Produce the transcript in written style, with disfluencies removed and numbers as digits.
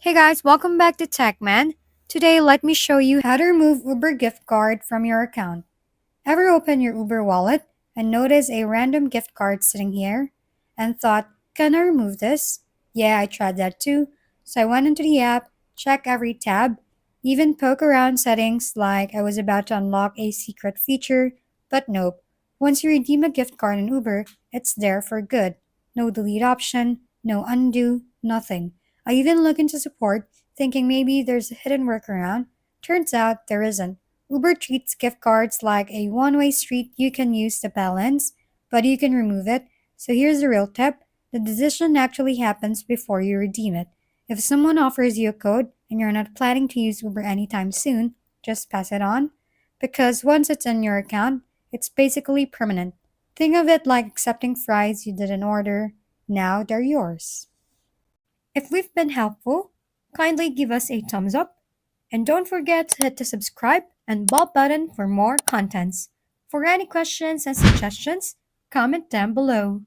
Hey guys, welcome back to TechMan. Today, let me show you how to remove Uber gift card from your account. Ever open your Uber wallet and notice a random gift card sitting here and thought, can I remove this? Yeah, I tried that too. So I went into the app, checked every tab, even poke around settings like I was about to unlock a secret feature, but nope. Once you redeem a gift card in Uber, it's there for good. No delete option, no undo, nothing. I even looked into support, thinking maybe there's a hidden workaround. Turns out there isn't. Uber treats gift cards like a one way street you can use to balance, but you can remove it. So here's the real tip: the decision actually happens before you redeem it. If someone offers you a code and you're not planning to use Uber anytime soon, just pass it on. Because once it's in your account, it's basically permanent. Think of it like accepting fries you didn't order. Now they're yours. If we've been helpful, kindly give us a thumbs up and don't forget to hit the subscribe and bell button for more contents. For any questions and suggestions, comment down below.